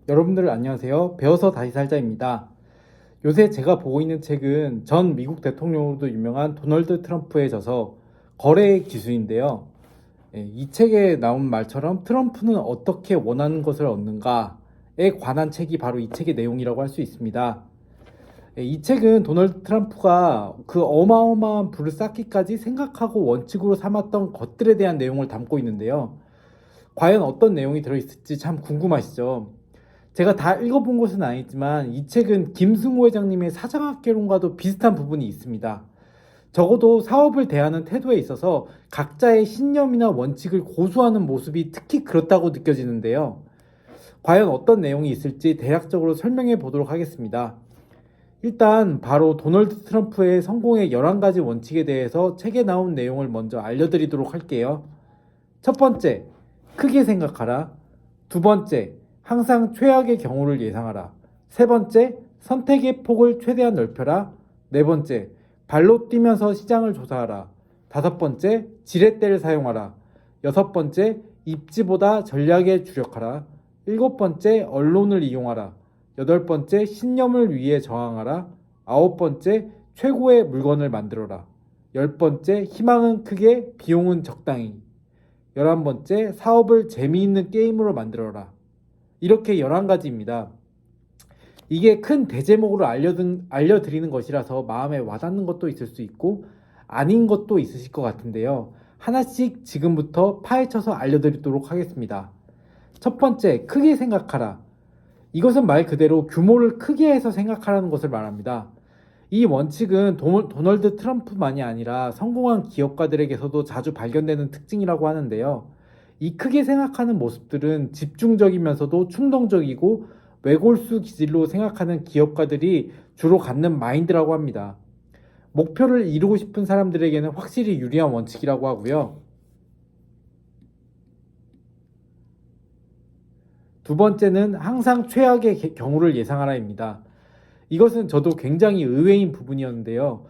여러분들 안녕하세요. 배워서 다시 살자입니다. 요새 제가 보고 있는 책은 전 미국 대통령으로도 유명한 도널드 트럼프의 저서 거래의 기술인데요. 이 책에 나온 말처럼 트럼프는 어떻게 원하는 것을 얻는가에 관한 책이 바로 이 책의 내용이라고 할 수 있습니다. 이 책은 도널드 트럼프가 그 어마어마한 부를 쌓기까지 생각하고 원칙으로 삼았던 것들에 대한 내용을 담고 있는데요. 과연 어떤 내용이 들어있을지 참 궁금하시죠? 제가 다 읽어본 것은 아니지만 이 책은 김승호 회장님의 사장학개론과도 비슷한 부분이 있습니다. 적어도 사업을 대하는 태도에 있어서 각자의 신념이나 원칙을 고수하는 모습이 특히 그렇다고 느껴지는데요. 과연 어떤 내용이 있을지 대략적으로 설명해 보도록 하겠습니다. 일단 바로 도널드 트럼프의 성공의 11가지 원칙에 대해서 책에 나온 내용을 먼저 알려드리도록 할게요. 첫 번째, 크게 생각하라. 두 번째, 항상 최악의 경우를 예상하라. 세 번째, 선택의 폭을 최대한 넓혀라. 네 번째, 발로 뛰면서 시장을 조사하라. 다섯 번째, 지렛대를 사용하라. 여섯 번째, 입지보다 전략에 주력하라. 일곱 번째, 언론을 이용하라. 여덟 번째, 신념을 위해 저항하라. 아홉 번째, 최고의 물건을 만들어라. 열 번째, 희망은 크게, 비용은 적당히. 11번째, 사업을 재미있는 게임으로 만들어라. 이렇게 11가지입니다. 이게 큰 대제목으로 알려드리는 것이라서 마음에 와닿는 것도 있을 수 있고 아닌 것도 있으실 것 같은데요. 하나씩 지금부터 파헤쳐서 알려드리도록 하겠습니다. 첫 번째, 크게 생각하라. 이것은 말 그대로 규모를 크게 해서 생각하라는 것을 말합니다. 이 원칙은 도널드 트럼프만이 아니라 성공한 기업가들에게서도 자주 발견되는 특징이라고 하는데요. 이 크게 생각하는 모습들은 집중적이면서도 충동적이고 외골수 기질로 생각하는 기업가들이 주로 갖는 마인드라고 합니다. 목표를 이루고 싶은 사람들에게는 확실히 유리한 원칙이라고 하고요. 두 번째는 항상 최악의 경우를 예상하라입니다. 이것은 저도 굉장히 의외인 부분이었는데요.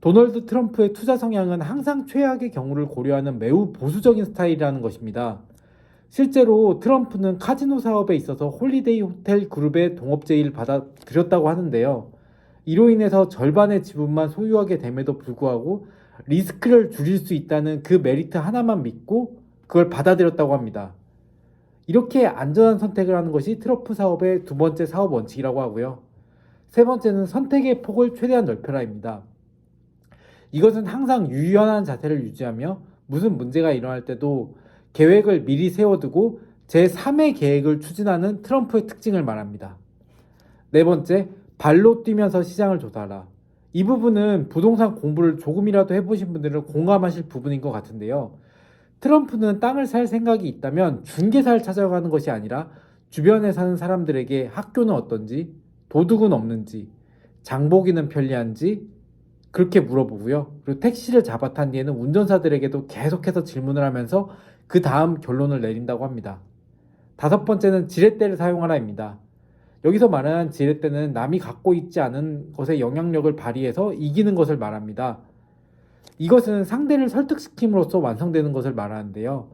도널드 트럼프의 투자 성향은 항상 최악의 경우를 고려하는 매우 보수적인 스타일이라는 것입니다. 실제로 트럼프는 카지노 사업에 있어서 홀리데이 호텔 그룹의 동업 제의를 받아들였다고 하는데요. 이로 인해서 절반의 지분만 소유하게 됨에도 불구하고 리스크를 줄일 수 있다는 그 메리트 하나만 믿고 그걸 받아들였다고 합니다. 이렇게 안전한 선택을 하는 것이 트럼프 사업의 두 번째 사업 원칙이라고 하고요. 세 번째는 선택의 폭을 최대한 넓혀라입니다. 이것은 항상 유연한 자세를 유지하며 무슨 문제가 일어날 때도 계획을 미리 세워두고 제3의 계획을 추진하는 트럼프의 특징을 말합니다. 네 번째, 발로 뛰면서 시장을 조사하라. 이 부분은 부동산 공부를 조금이라도 해보신 분들은 공감하실 부분인 것 같은데요. 트럼프는 땅을 살 생각이 있다면 중개사를 찾아가는 것이 아니라 주변에 사는 사람들에게 학교는 어떤지, 도둑은 없는지, 장보기는 편리한지 그렇게 물어보고요. 그리고 택시를 잡아탄 뒤에는 운전사들에게도 계속해서 질문을 하면서 그 다음 결론을 내린다고 합니다. 다섯 번째는 지렛대를 사용하라입니다. 여기서 말하는 지렛대는 남이 갖고 있지 않은 것에 영향력을 발휘해서 이기는 것을 말합니다. 이것은 상대를 설득시킴으로써 완성되는 것을 말하는데요.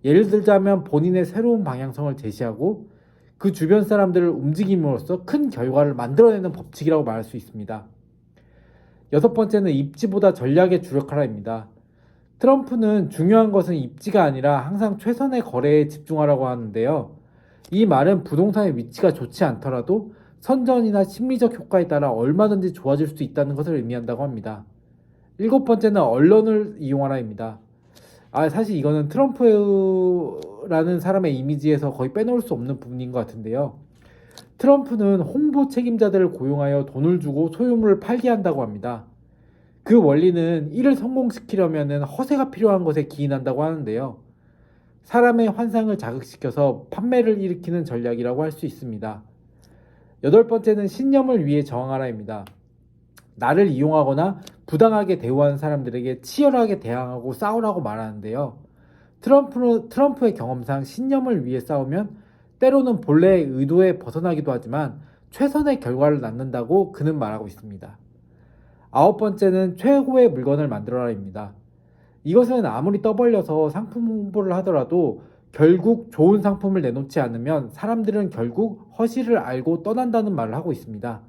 예를 들자면 본인의 새로운 방향성을 제시하고 그 주변 사람들을 움직임으로써 큰 결과를 만들어내는 법칙이라고 말할 수 있습니다. 여섯 번째는 입지보다 전략에 주력하라입니다. 트럼프는 중요한 것은 입지가 아니라 항상 최선의 거래에 집중하라고 하는데요. 이 말은 부동산의 위치가 좋지 않더라도 선전이나 심리적 효과에 따라 얼마든지 좋아질 수 있다는 것을 의미한다고 합니다. 일곱 번째는 언론을 이용하라입니다. 사실 이거는 트럼프라는 사람의 이미지에서 거의 빼놓을 수 없는 부분인 것 같은데요. 트럼프는 홍보 책임자들을 고용하여 돈을 주고 소유물을 팔게 한다고 합니다. 그 원리는 이를 성공시키려면 허세가 필요한 것에 기인한다고 하는데요. 사람의 환상을 자극시켜서 판매를 일으키는 전략이라고 할 수 있습니다. 여덟 번째는 신념을 위해 저항하라입니다. 나를 이용하거나 부당하게 대우하는 사람들에게 치열하게 대항하고 싸우라고 말하는데요. 트럼프의 경험상 신념을 위해 싸우면 때로는 본래의 의도에 벗어나기도 하지만 최선의 결과를 낳는다고 그는 말하고 있습니다. 아홉 번째는 최고의 물건을 만들어라입니다. 이것은 아무리 떠벌려서 상품 홍보를 하더라도 결국 좋은 상품을 내놓지 않으면 사람들은 결국 허실을 알고 떠난다는 말을 하고 있습니다.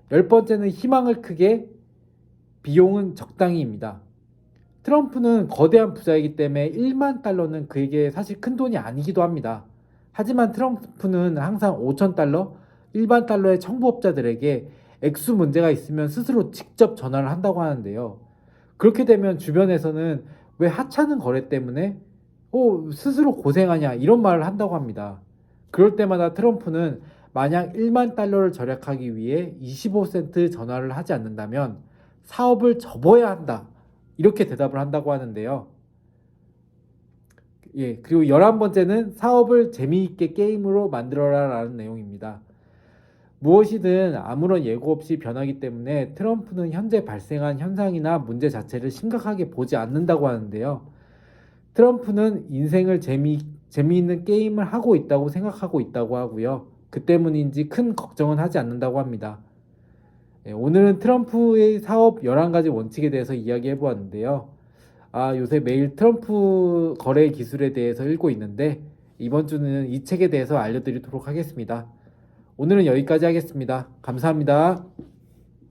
10번째는 희망을 크게, 비용은 적당히입니다. 트럼프는 거대한 부자이기 때문에 1만 달러는 그에게 사실 큰 돈이 아니기도 합니다. 하지만 트럼프는 항상 5천 달러, 일반 달러의 청부업자들에게 액수 문제가 있으면 스스로 직접 전화를 한다고 하는데요. 그렇게 되면 주변에서는 왜 하찮은 거래 때문에 스스로 고생하냐 이런 말을 한다고 합니다. 그럴 때마다 트럼프는 만약 1만 달러를 절약하기 위해 25센트 전화를 하지 않는다면 사업을 접어야 한다. 이렇게 대답을 한다고 하는데요. 예, 그리고 11번째는 사업을 재미있게 게임으로 만들어라 라는 내용입니다. 무엇이든 아무런 예고 없이 변하기 때문에 트럼프는 현재 발생한 현상이나 문제 자체를 심각하게 보지 않는다고 하는데요. 트럼프는 인생을 재미있는 게임을 하고 있다고 생각하고 있다고 하고요. 그 때문인지 큰 걱정은 하지 않는다고 합니다. 오늘은 트럼프의 사업 11가지 원칙에 대해서 이야기해 보았는데요. 요새 매일 트럼프 거래 기술에 대해서 읽고 있는데 이번 주는 이 책에 대해서 알려드리도록 하겠습니다. 오늘은 여기까지 하겠습니다. 감사합니다.